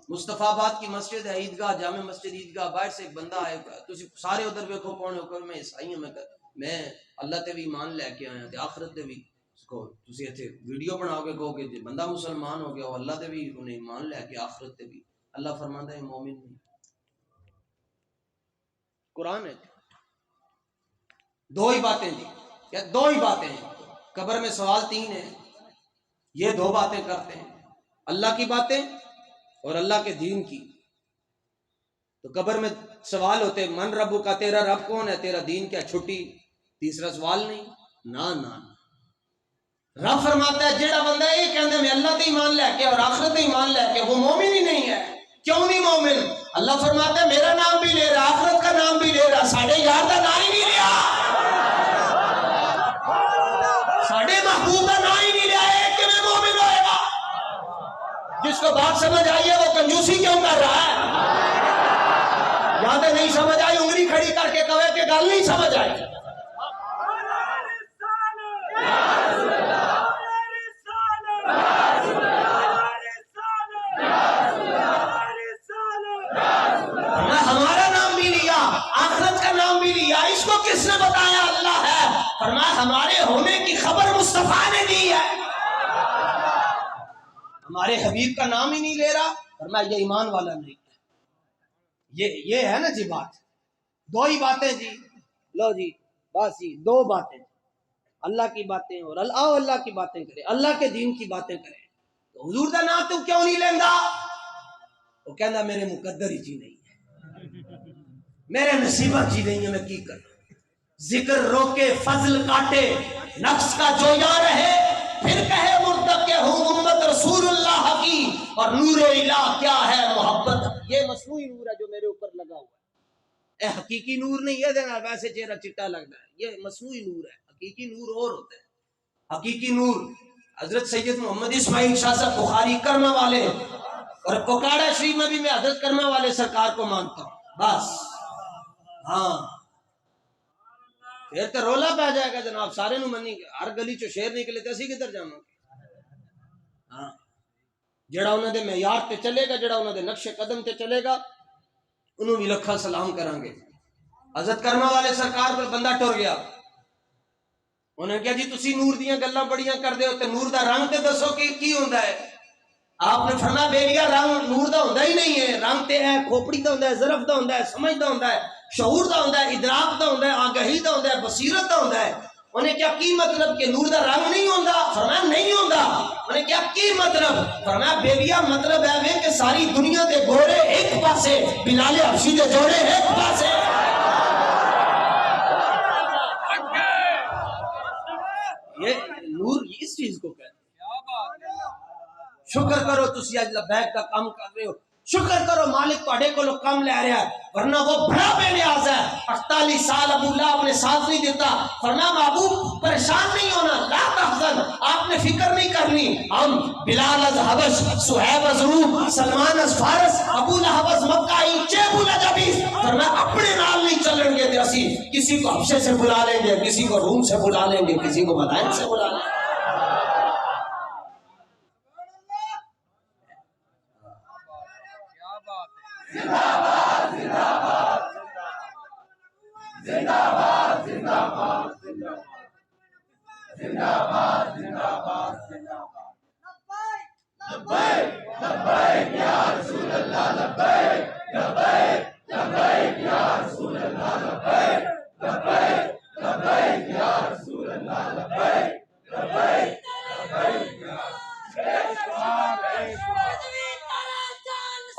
مصطفیٰ آباد کی مسجد ہے عیدگاہ، جامع مسجد عیدگاہ، باہر سے ایک بندہ آئے گا، تسی سارے ادھر ویکھو کون ہو، میں عیسائی ہوں، میں اللہ تے بھی ایمان لے کے آیا تے آخرت تے بھی کو تسی ایتھے ویڈیو بناؤ گے کہو گے جی بندہ مسلمان ہو گیا، وہ اللہ تے بھی انہیں ایمان لے کے آخرت تے بھی. اللہ فرماندا ہے مومن نہیں. قرآن ہے. دو ہی باتیں جی، کیا دو ہی باتیں ہیں. قبر میں سوال تین ہیں، یہ دو باتیں کرتے ہیں، اللہ کی باتیں اور اللہ کے دین کی. تو قبر میں سوال ہوتے من ربو کا، تیرا رب کون ہے، تیرا دین کیا، چھٹی. تیسرا سوال نہیں، نہ رب فرماتا ہے جیڑا بندہ یہ کہندے میں اللہ تے ایمان لے کے اور آخرت تے ایمان لے کے، وہ مومن ہی نہیں ہے. کیوں نہیں مومن؟ اللہ فرماتا ہے میرا نام بھی لے رہا، آخرت کا نام بھی لے رہا، ساڑھے یار کا نام ہی نہیں لیا، ساڑھے محبوب کا نام ہی نہیں لیا. ایک کہ میں مومن ہوئے گا. جس کو بات سمجھ آئی ہے وہ کنجوسی کیوں کر رہا ہے؟ یہاں تک نہیں سمجھ آئی انگلی کھڑی کر کے کہے کہ گل نہیں سمجھ آئی. ہمارا نام بھی لیا، آخرت کا نام بھی لیا. اس کو کس نے بتایا؟ اللہ ہے. فرمایا ہمارے ہونے کی خبر مصطفیٰ نے دی ہے. ہمارے حبیب کا نام ہی نہیں لے رہا، فرمایا یہ ایمان والا نہیں ہے. یہ ہے نا جی بات. دو ہی باتیں جی، لو جی بس جی دو باتیں، اللہ کی باتیں اور اللہ کی باتیں کریں، اللہ کے دین کی باتیں کریں. تو حضور کا نام تو کیوں نہیں لیندہ؟ وہ کہنا میرے مقدر ہی چی نہیں ہے، میرے نصیبہ چی نہیں ہے، میں کی کروں؟ ذکر روکے فضل کاٹے نفس کا جو یا رہے، پھر کہے مرتب کے ہوں امت رسول اللہ کی، اور نور الہ کیا ہے محبت۔ یہ مصنوعی نور ہے جو میرے اوپر لگا ہوا ہے، اے حقیقی نور نہیں ہے، دینا ویسے چہرہ چٹا لگتا ہے، یہ مصنوعی نور ہے۔ حقیقی نور اور ہوتا ہے، حقیقی نور حضرت سید محمد اسماعیل شاہ صاحب بخاری کرما والے، اور پکاڑا شریف میں بھی میں حضرت کرما والے سرکار کو مانتا ہوں، بس ہاں پھر تو رولا پہ جائے گا جناب، سارے نو منی ہر گلی چو شیر نکلے تے اسی کدھر جاواں گے؟ ہاں جڑا انہاں دے معیار تے چلے گا، جڑا انہاں دے نقش قدم تے چلے گا، انہوں بھی لکھا سلام کریں گے۔ حضرت کرما والے سرکار پر بندہ ٹر گیا، انہوں نے کہا جی تسی نور دیاں گلاں بڑیاں کر دے ہو تے نور دا رنگ تے دسو کہ کی ہوندا ہے؟ آپ نے فرمایا بیلیا رنگ نور دا ہوندا ہی نہیں ہے، رنگ تے ہے کھوپڑی دا ہوندا ہے، ظرف دا ہوندا ہے، سمجھ دا ہوندا ہے، شعور دا ہوندا ہے، ادراک دا ہوندا ہے، آگہی دا ہوندا ہے، بصیرت دا ہوندا ہے۔ انہیں کیا کی مطلب کہ نور دا رنگ نہیں ہوندا؟ فرمایا نہیں ہوندا۔ انہیں کیا کی مطلب؟ فرمایا بیلیا مطلب ہے کہ ساری دنیا دے گورے ایک پاسے، بلال حبشی دے جوڑے ایک پاسے۔ یہ نور اس چیز کو کہتے ہیں۔ شکر کرو تسی اج لبیک کا کام کر رہے ہو، شکر کرو مالک تواڈے کولو کم لے رہا ہے، ورنہ وہ بڑا بے نیاز ہے۔ 48 سال ابو اللہ اپنے ساتھ نہیں دیتا، فرمایا محبوب پریشان نہیں ہونا، لا تحزن، آپ نے فکر نہیں کرنی، ہم بلال از حبش، صہیب از روم، سلمان از فارس، ابو لہب از مکہ، چیبو لجبیس، فرمایا اپنے نال نہیں چلیں گے، اسی کسی کو حبشے سے بلا لیں گے، کسی کو روم سے بلا لیں گے، کسی کو مدائن سے بلا لیں گے۔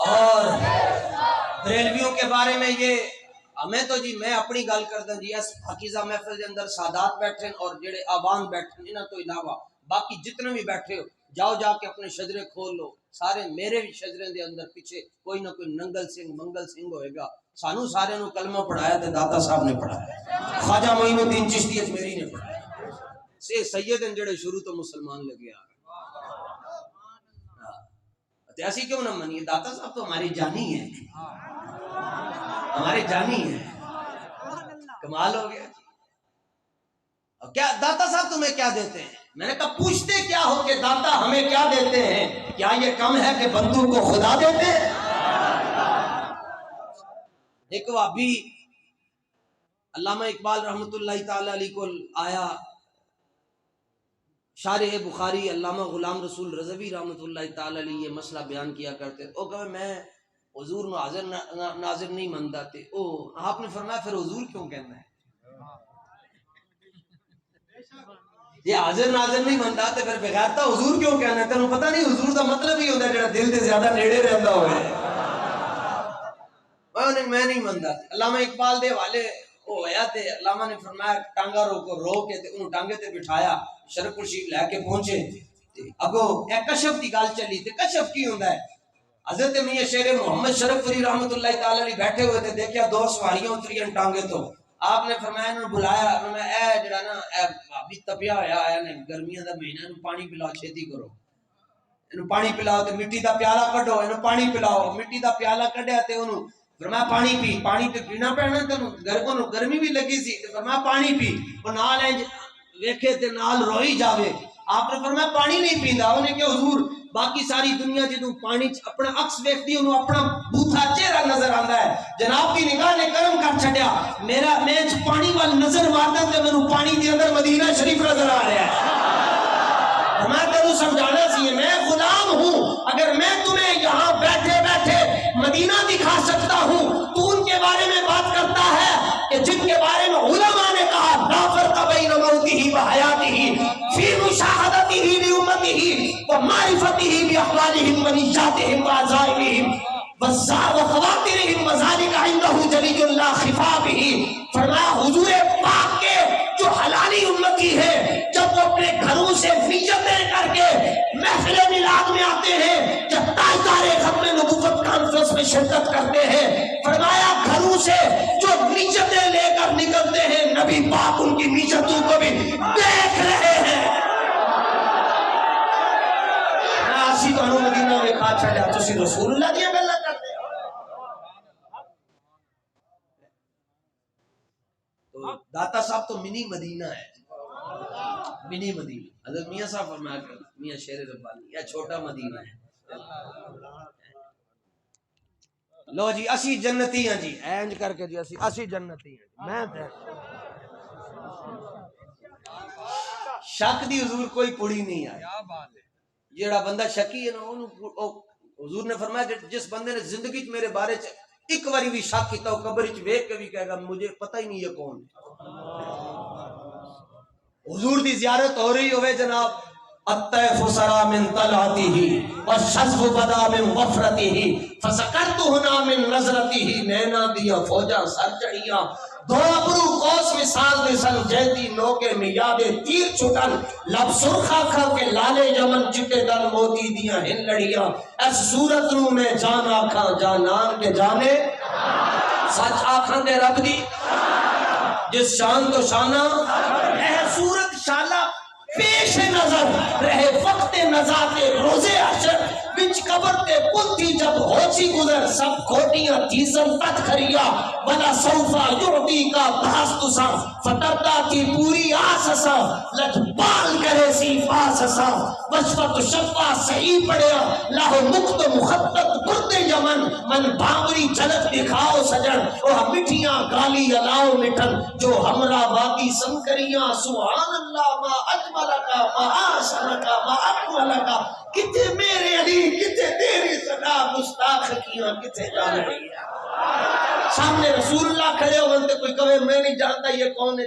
اور بریلویوں کے بارے میں یہ ہمیں تو جی میں اپنی گل کردا جی، اس پاکیزہ محفل دے اندر سادات بیٹھے اور جڑے عوام بیٹھے، انہاں تو علاوہ باقی جتنے بھی بیٹھے ہو، جاؤ جا کے اپنے شجرے کھول لو، سارے میرے بھی شجرے دے اندر پیچھے کوئی نہ کوئی ننگل سنگھ منگل سنگھ ہوئے گا۔ سانو سارے نو کلمہ پڑھایا تے داتا صاحب نے پڑھایا، خواجہ معین الدین چشتی اجمیری نے پڑھایا، سے سید ہیں جڑے شروع تو مسلمان لگے آ گئے۔ ایسی کیوں نہ منیے؟ داتا صاحب تو ہماری جانی ہے، ہمارے جانی ہے، کمال ہو گیا۔ اور کیا داتا صاحب تمہیں کیا دیتے ہیں؟ میں نے کہا پوچھتے کیا ہو کہ داتا ہمیں کیا دیتے ہیں؟ کیا یہ کم ہے کہ بندوں کو خدا دیتے ہیں؟ ایک وابی علامہ اقبال رحمت اللہ تعالی علیہ کو آیا، شارح بخاری علامہ غلام رسول رضوی رحمت اللہ تعالی علیہ یہ مسئلہ بیان کیا کرتے، او کہ میں حضور نو حاضر ناظر نہیں مانتا تے، او آپ نے فرمایا پھر حضور کیوں کہنا ہے؟ یہ حاضر ناظر نہیں مانتا تے پھر بغیر تا حضور کیوں کہنا ہے؟ تینوں پتہ نہیں حضور دا مطلب ہی ہوندا ہے جڑا دل دے زیادہ نیڑے رہندا ہوئے۔ میں نہیں مانتا۔ علامہ اقبال دے والے او ہویا تے علامہ نے فرمایا ٹانگا رو کے تے انہوں ٹانگے تے بٹھایا، شرف الشیخ لے کے پہنچے اگو ایک کشف دی گل چلی تے کشف کی ہوندا ہے؟ حضرت میاں شیر محمد شرف فری رحمت اللہ تعالی علیہ بیٹھے ہوئے تھے، دیکھیا دو سواریاں اتری ہیں ٹانگے تو، آپ نے فرمایا انہوں بلایا، اے جڑا نا اے بھابی تپیا ہویا آیا نے گرمیاں دا مہینہ، انہوں پانی پلاؤ، چھتی کرو، انہوں پانی پلاؤ تے مٹی دا پیالہ کڈو، انہوں پانی پلاؤ، مٹی دا پیالہ کڈیا تے انہوں فرمایا پانی پی، پانی تے پینا پینا تے گرمی بھی لگی سی تے فرمایا پانی پی، وہ نال انج ویکھے تے نال روئی جاوے۔ آپ نے فرمایا پانی نہیں پیندا، انہیں کہ حضور باقی ساری دنیا جدوں پانی اپنا عکس ویکھدی انہوں اپنا بوتھا چہرہ نظر آندا ہے، جناب دی نگاہ نے کرم کر چھڈیا، میرا میں پانی وال نظر ماردا تے مینوں پانی دے اندر مدینہ شریف نظر آ رہا ہے۔ میں تینوں سمجھانا سی میں غلام ہوں، اگر میں تمہیں یہاں بیٹھے بیٹھے مدینہ دکھا سکتا ہوں، تو ان کے بارے میں بات کرتا ہے کہ جن کے بارے میں علماء نے کہا لا فرق بین موتہ و حیاتہ فی مشاہدتہ لامتہ و معرفتہ باحوالہم و نیاتہم و عزائمہم، وخواترہم وذالک عندہ جلی لا خفا بہ. فرمایا حضور پاک کے جو حلالی امتی ہے جب وہ اپنے گھروں سے نیتیں کر کے محفل میلاد میں آتے ہیں، جب تاجدار ختم نبوت کانفرنس میں شرکت کرتے ہیں، فرمایا گھروں سے جو نیتیں لے کر نکلتے ہیں نبی پاک ان کی نیتوں کو بھی دیکھ رہے ہیں. اسی تو مدینہ میں کھا چھڑیا تسی رسول اللہ دیا گلا کرتے ہو. تو داتا صاحب تو منی مدینہ ہے، منی مدینہ. حضرت میاں صاحب فرمایا کرتے میاں شیر ربانی یا چھوٹا مدینہ ہے. لو جی اسی جنتی ہیں جی، اینج کر کے جی اسی جنتی ہیں. میں شک دی حضور کوئی پڑی نہیں آئی. جیڑا بندہ شکی ہے نا حضور نے فرمایا جس بندے نے زندگی چ میرے بارے چ ایک باری بھی شک کیتا ہو قبر چ ویکھ کے بھی کہے گا مجھے پتہ ہی نہیں یہ کون ہے. حضور دی زیارت ہو رہی ہوئے جناب، الطیف سرا من طلعته والشذف بدا من وفرته فسکرت ہنا من نظرته. نینا دیا فوجا سر چڑھیا، دو ابرو قوس مثال دے سن جیتی نوکے میں یادے تیر چھٹن، لب سرخا کھا کے لالے یمن چٹے دل موتی دیا ہن لڑیا. اس صورت نو میں جان آکھاں جانان کے جانے، سچ آکھاں دے رب دی جس شان تو شانہ. اے صورت شالا پیش نظر رہے وقت نزاعت روزے حشر، بچ قبر تے پتھی جب ہوچی گزر سب کھوٹیاں تیزن تک کھریا. بلا صوفا یعطی کا بحث تسا فتردہ تھی پوری آسسا، لٹ بال کرے سی فاسسا. بشفت شفا صحیح پڑیا لاہو مقت مخطط برد یمن. من بھاوری جھلک دکھاؤ سجن وہ مٹھیاں گالی الاؤ مٹھن، جو ہمرا باقی سنکریاں سبحان اللہ ما اجمل کا ما آسن کا ما اکمل کا. کتے میرے علی کتے تیری صدا مستاخ کیاں کتے جان رہی ہے. سامنے رسول اللہ کھڑے ہو بندے کوئی کہے میں نہیں جانتا یہ کون ہے.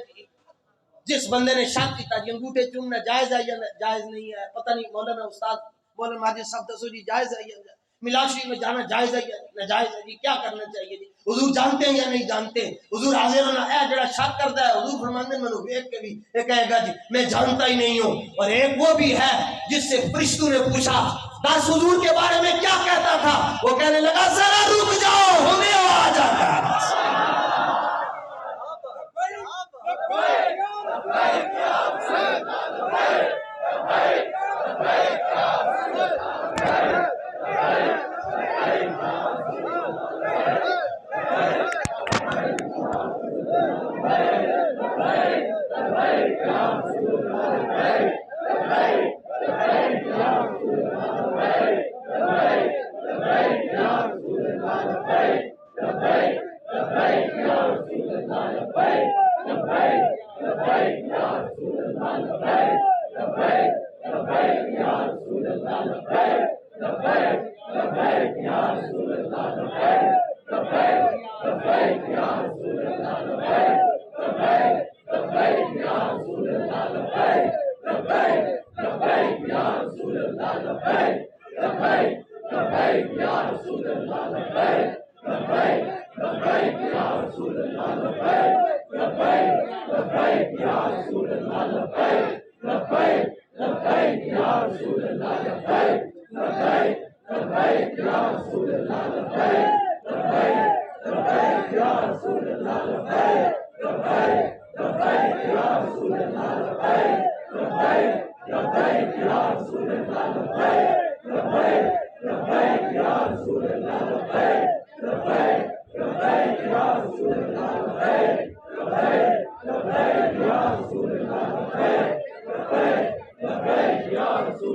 جس بندے نے شک کیتا جی انگوٹھے چومنا جائز ہے یا جائز نہیں ہے پتہ نہیں، مولانا استاد مولانا ماجد صاحب دسو جی جائز ہے یا ملاد شریف میں جانا جائز ہے یا ناجائز ہے جی، کیا کرنا چاہیے جی؟ حضور جانتے ہیں یا نہیں جانتے؟ حضور حاضر ہونا اے جڑا شک کرتا ہے حضور فرماندے ہیں منو دیکھ کے بھی یہ کہے گا جی میں جانتا ہی نہیں ہوں. اور ایک وہ بھی ہے جس سے فرشتوں نے پوچھا 10 حضور کے بارے میں کیا کہتا تھا، وہ کہنے لگا ذرا رک جاؤ ہمیں آ جاتا ہے.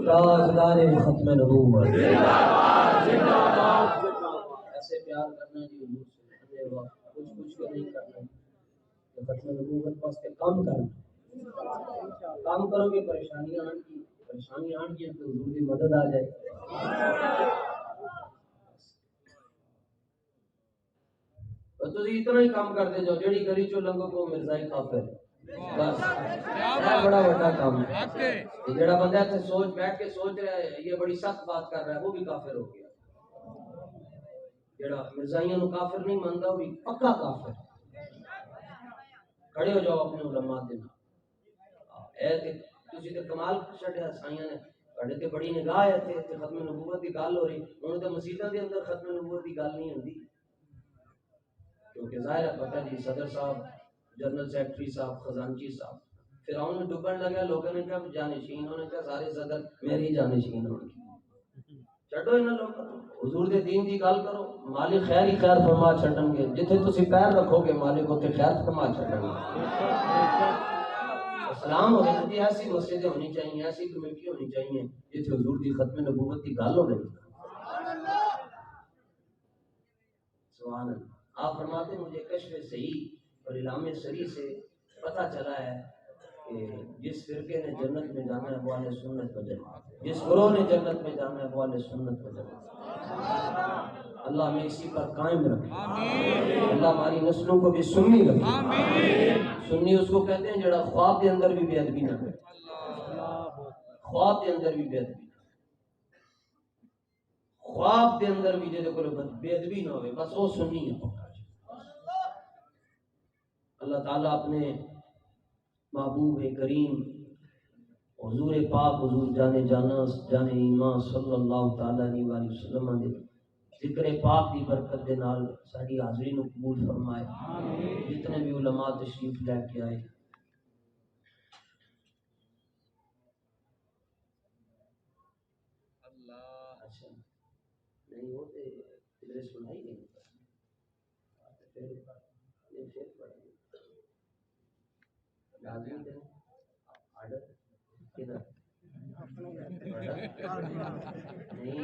تاجدار ختم نبوت ایسے پیار کرنا جی حضور سے کچھ کے نہیں کرنا کہ ختم نبوت پاس کے کام کرنا. کام کرو گے پریشانیاں آن کی تو حضور کی مدد آ جائے. تو اتنا ہی کام کرتے جاؤ جیڑی گلی چو لنگو کو مرزائی کافر بس بڑا بڑا کام ہے. جڑا بندہ اتنے سوچ بیٹھ کے سوچ رہا ہے یہ بڑی سخت بات کر رہا ہے وہ بھی کافر ہو گیا. جڑا مرزائیاں نو کافر نہیں ماندا وہ بھی پکا کافر ہے۔ کھڑے ہو جاؤ اپنے علماء دے نال، اے تے تسی تے کمال چھڈیا سائیاں نے تواڈے تے بڑی نگاہ ہے تے ختم نبوت دی گل ہو رہی، ہن تے مسجداں دے اندر ختم نبوت دی گل نہیں ہوندی، کیونکہ ظاہر ہے پتہ جی صدر صاحب، جنرل سیکرٹری صاحب، خزانچی صاحب فرعون میں ڈوبن لگا، لوگوں نے کہا جانشین، انہوں نے کہا سارے صدر میری جانشین ہوں گے، چھڈو انہاں لوگوں کو، حضور دے دین دی گل کرو، مالک خیر ہی خیر فرما چھڈن گے، جتھے تسی پیر رکھو گے مالک اوتھے خیر فرما چھڈن گے۔ اسلام ہونے کی ایسی مسجدیں ہونی چاہیے، ایسی کمیٹی ہونی چاہیے جتھے حضور دی ختم نبوت کی گل ہو رہی۔ سبحان اللہ۔ آپ فرماتے ہیں مجھے کشف صحیح اور علام سری سے پتہ چلا ہے کہ جس فرقے نے جنت میں جانا ہے وہ اہل سنت و جماعت، جس گروہ نے جنت میں جانا ہے وہ اہل سنت و جماعت۔ اللہ ہمیں اسی پر قائم رکھے، اللہ ہماری نسلوں کو بھی سنی رکھے۔ سنی اس کو کہتے ہیں جڑا خواب کے اندر بھی بے ادبی نہ کرے، خواب کے اندر بھی بے ادبی، خواب کے اندر بھی جے کوئی بے ادبی نہ ہوئے، بس وہ سنی ہے پکا۔ اللہ تعالیٰ اپنے محبوب کریم حضور پاک حضور جانے جانا جانے ایمان صلی اللہ تعالیٰ علیہ وسلم دے ذکر پاک دی برکت دے نال ساری حاضری نو قبول فرمائے۔ جتنے بھی علماء تشریف لے کے آئے، اچھا نہیں وہ تے ادھر سنائی نہیں پھر پڑھیں لازمی کریں آرڈر کدھر نہیں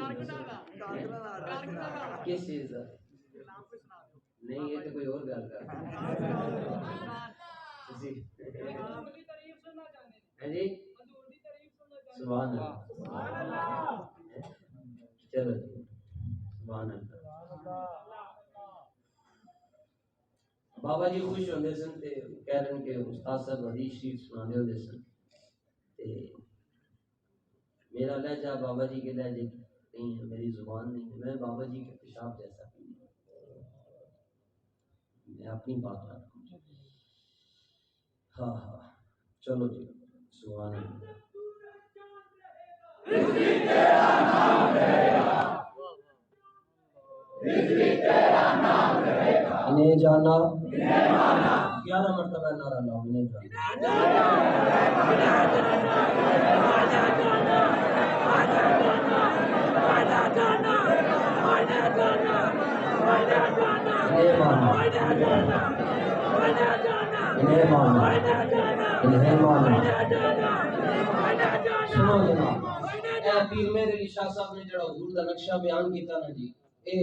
کس چیز کا نہیں، یہ تو کوئی اور گل کر جی سبحان اللہ، چلو جی سبحان اللہ۔ بابا جی خوش ہوندے سن تے کہہ رہے کہ استاد صاحب حدیث شریف سناندے ہوندے سن تے میرا لہجہ بابا جی کے لہجے نہیں ہے، میری زبان نہیں ہے، میں بابا جی کے پیشاب جیسا نہیں، میں اپنی بات کرتا ہوں۔ ہاں ہاں چلو جی سبحان اللہ۔ انہیں جانا 11 مرتبہ نعرہ لاؤ، انہیں جانا انہیں مانا، انہیں مانا، انہیں مانا۔ سنو جناب، اے پیر میرے علی شاہ صاحب نے جڑا حضور دا نقشہ بیان کیتا نا جی، اے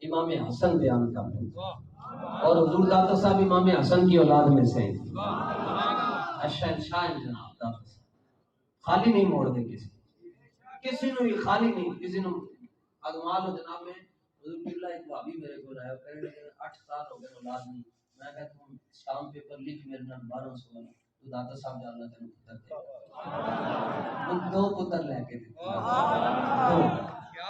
امام حسن بیان کرتے ہیں، اور حضور داتا صاحب امام حسن کی اولاد میں سے ہیں، شہنشاہ جناب داتا صاحب خالی نہیں موڑ دے، کسی نو بھی خالی نہیں، کسی نو اگمال ہو جناب میں حضور قبلہ ایک بھابی میرے کو آیا کہنے لگے 8 سال ہو گئے اولاد نہیں، میں کہتا ہوں اسٹامپ پیپر لکھ میرے نال 12 سوال تو داتا صاحب جاننا تینوں پتر دے، ان 2 پتر لے کے دے،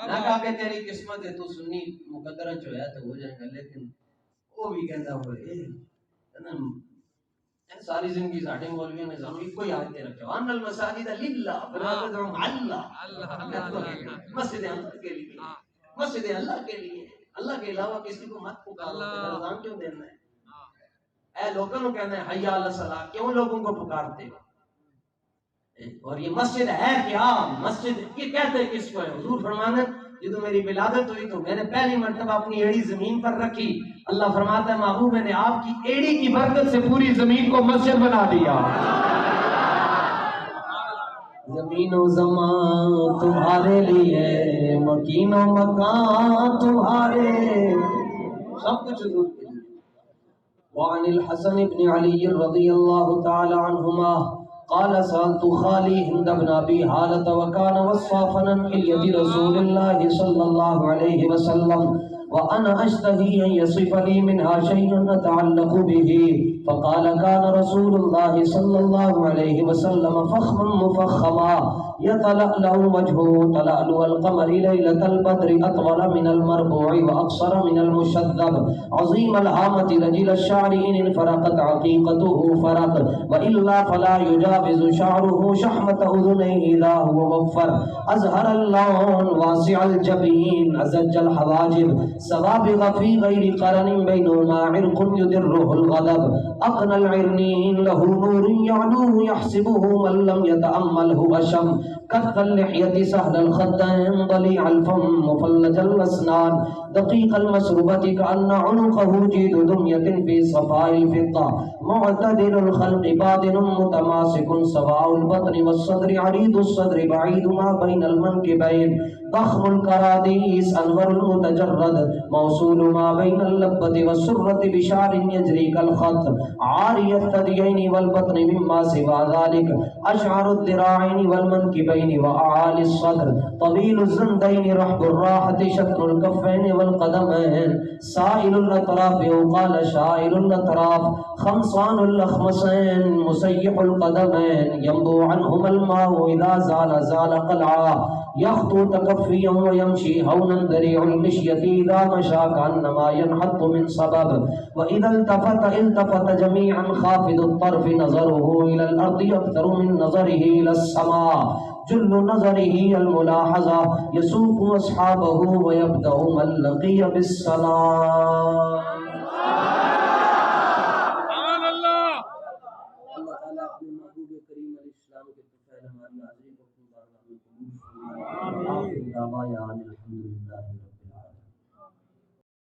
نہ کہا کہ تیری قسمت ہے تو سنی مقدرہ جو ہے تو ہو جائے گا، لیکن وہ بھی کہتا ہوئے ساری زندگی ساڑھے مولویوں نے سانو ایک کوئی آیت رکھا وَأَنَّ الْمَسَاجِدَ لِلَّهِ فَلَا تَدْعُوا مَعَ اللَّهِ، مسجد اللہ کے لیے، مسجد اللہ کے لیے، اللہ کے علاوہ کسی کو مت پکارو، رمضان کیوں دینا ہے؟ اے لوگوں کو کہنا ہے حی علی الصلاۃ، کیوں لوگوں کو پکارتے ہو؟ اور یہ مسجد ہے کیا؟ مسجد یہ کہتے ہیں کس کو ہے؟ حضور فرمانا جدو میری ولادت ہوئی تو میں نے پہلی مرتبہ اپنی ایڑی زمین پر رکھی، اللہ فرماتا ہے محبوب میں نے آپ کی ایڑی کی برکت سے پوری زمین کو مسجد بنا دیا۔ زمین و زمان تمہارے لیے، مکین و مکان تمہارے، سب کچھ حضور کے لیے۔ وعن الحسن بن علی رضی اللہ تعالی عنہما قال سألت خالي هند بن أبي حالة وكان وصافا عن حلية رسول الله صلى الله عليه وسلم وأنا أشتهي أن يصف لي منها شيء أتعلق به فقال كان رسول الله صلى الله عليه وسلم فخما مفخما يتلألأ وجهه تلألؤ القمر ليلة البدر أطول من المربوع وأقصر من المشذب عظيم الهامة لجل الشعر إن انفرقت عقيقته فرق وإلا فلا يجاوز شعره شحمة أذنيه إذا هو وفر أزهر اللون واسع الجبين أزج الحواجب سوابغ في غير قرن بينهما عرق يدره الغضب أقنى العرنين له نور يعلوه يحسبه من لم يتأمله أشم كث اللحية سهل الخدين ضليع الفم مفلج الأسنان دقيق المسربة كأن عنقه جيد دمية في صفاء الفضة معتدل الخلق باطن متماسك سواء البطن والصدر عريض الصدر بعيد ما بين المنكبين ضخم الكراديس أنور المتجرد موصول ما بين اللبة والسرة بشعر يجري كالخط عاري الثديين والبطن مما سوى ذلك أشعر الذراعين والمنكبين وأعالي الصدر طويل الزندين رحب الراحة شكل الكفين والقدمين سائل الأطراف وقال شائل الأطراف خمصان الأخمصين مسيح القدمين ينبو عنهما الماء إذا زال قلعا يخطو تكفيا ويمشي هونا ذريع المشية إذا مشى كأنما ينحط من سبب وإذا التفت جميعا خافض الطرف نظره إلى الأرض أكثر من نظره إلى السماء جل نظره الملاحظة يسوق أصحابه ويبدأ من لقي بالسلام. سبحان اللہ. اللہ تعالیٰ اپنے محبوب کریم علیہ السلام کے طفیل ہماری حاضری کو اپنی بارگاہ میں قبول فرمائے. آمین.